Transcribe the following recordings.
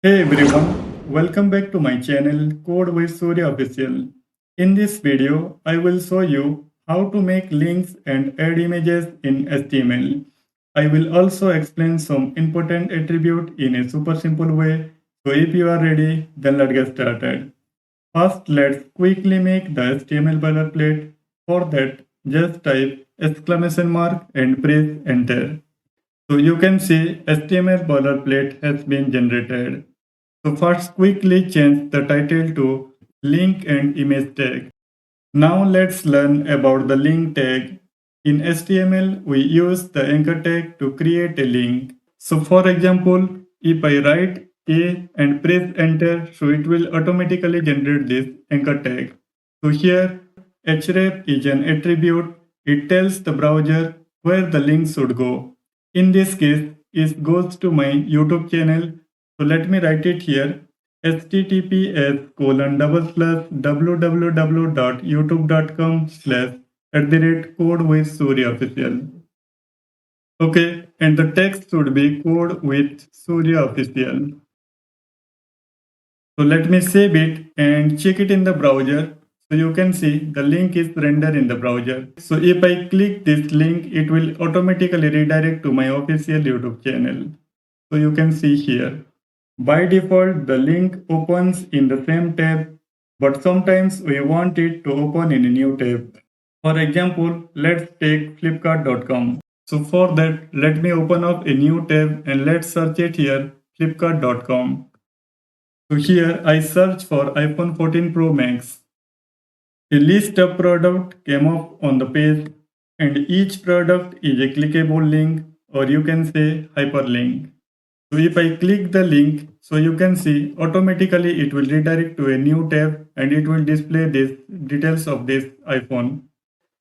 Hey everyone, welcome back to my channel Code with Surya Official. In this video, I will show you how to make links and add images in HTML. I will also explain some important attribute in a super simple way. So if you are ready, then let's get started. First, let's quickly make the HTML boilerplate. For that, just type exclamation mark and press enter. So you can see HTML boilerplate has been generated. So first quickly change the title to link and image tag. Now let's learn about the link tag. In HTML, we use the anchor tag to create a link. So for example, if I write A and press enter, so it will automatically generate this anchor tag. So here, href is an attribute. It tells the browser where the link should go. In this case, it goes to my YouTube channel. So let me write it here. https://www.youtube.com/codewithsuryaofficial. Okay, and the text should be code with Surya Official. So let me save it and check it in the browser. So you can see the link is rendered in the browser. So if I click this link, it will automatically redirect to my official YouTube channel. So you can see here. By default, the link opens in the same tab, but sometimes we want it to open in a new tab. For example, let's take flipkart.com. So for that, let me open up a new tab and let's search it here, flipkart.com. So here I search for iPhone 14 Pro Max. A list of products came up on the page and each product is a clickable link or you can say hyperlink. So if I click the link, so you can see automatically it will redirect to a new tab and it will display this details of this iPhone.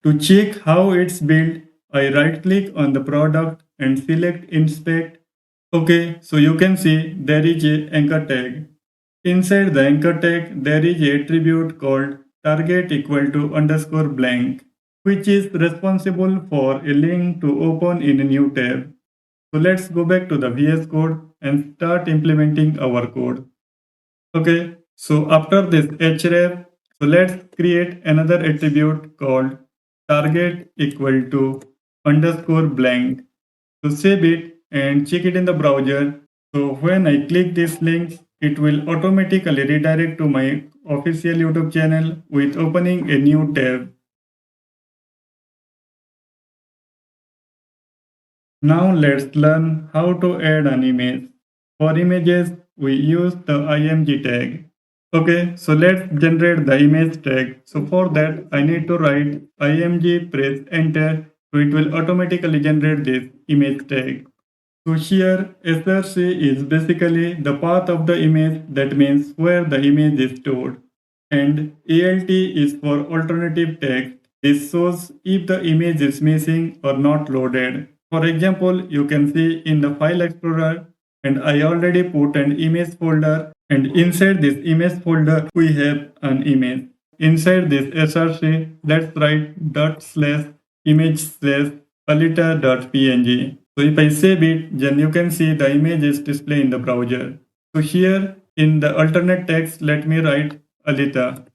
To check how it's built, I right click on the product and select inspect. Okay, so you can see there is a anchor tag. Inside the anchor tag, there is a attribute called target equal to underscore blank, which is responsible for a link to open in a new tab. So let's go back to the VS Code and start implementing our code. Okay, so after this href, so let's create another attribute called target equal to underscore blank. So save it and check it in the browser. So when I click this link, it will automatically redirect to my official YouTube channel with opening a new tab. Now let's learn how to add an image. For images, we use the img tag. Okay, so let's generate the image tag. So for that, I need to write img, press enter, so it will automatically generate this image tag. So here, src is basically the path of the image, that means where the image is stored. And alt is for alternative text. This shows if the image is missing or not loaded. For example, you can see in the file explorer, and I already put an image folder, and inside this image folder we have an image. Inside this src, let's write ./image/alita.png. So if I save it, then you can see the image is displayed in the browser. So here in the alternate text, let me write Alita.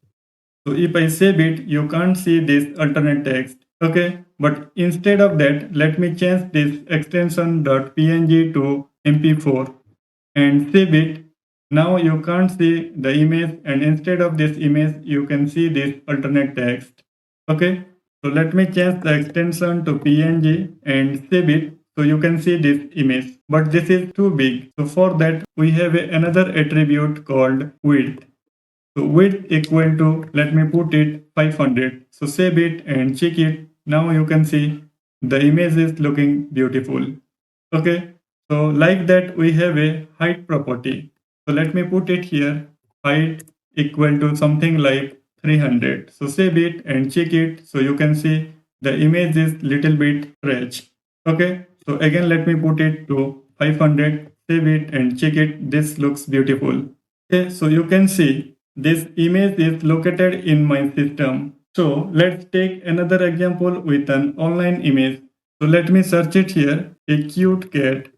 So if I save it, you can't see this alternate text. Okay, but instead of that, let me change this extension .png to mp4 and save it. Now you can't see the image, and instead of this image, you can see this alternate text. Okay, so let me change the extension to png and save it. So you can see this image, but this is too big. So for that, we have another attribute called width. So width equal to, let me put it 500. So save it and check it. Now you can see the image is looking beautiful. Okay, so like that we have a height property. So let me put it here, height equal to something like 300. So save it and check it. So you can see the image is little bit stretched. Okay, so again let me put it to 500, save it and check it. This looks beautiful. Okay, so you can see this image is located in my system. So let's take another example with an online image. So let me search it here, a cute cat.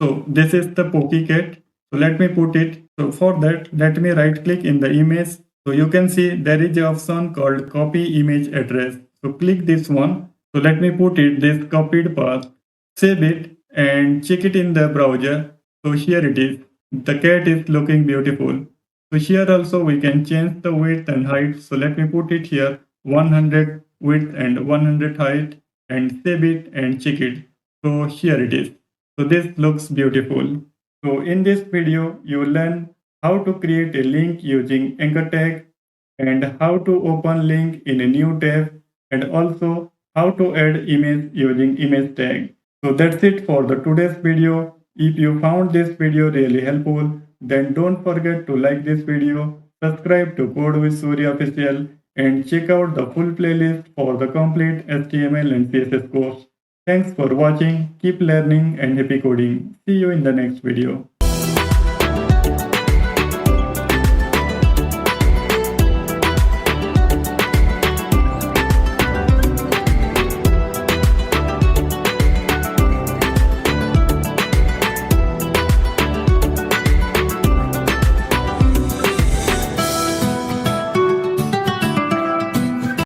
So this is the Pocky cat. So let me put it. So for that, let me right click in the image. So you can see there is an option called copy image address. So click this one. So let me put it this copied path, save it and check it in the browser. So here it is. The cat is looking beautiful. So here also we can change the width and height. So let me put it here 100 width and 100 height and save it and check it. So here it is. So this looks beautiful. So in this video, you learn how to create a link using anchor tag and how to open link in a new tab and also how to add image using image tag. So that's it for the today's video. If you found this video really helpful, then don't forget to like this video, subscribe to Code with Surya Official and check out the full playlist for the complete HTML and CSS course. Thanks for watching, keep learning and happy coding. See you in the next video.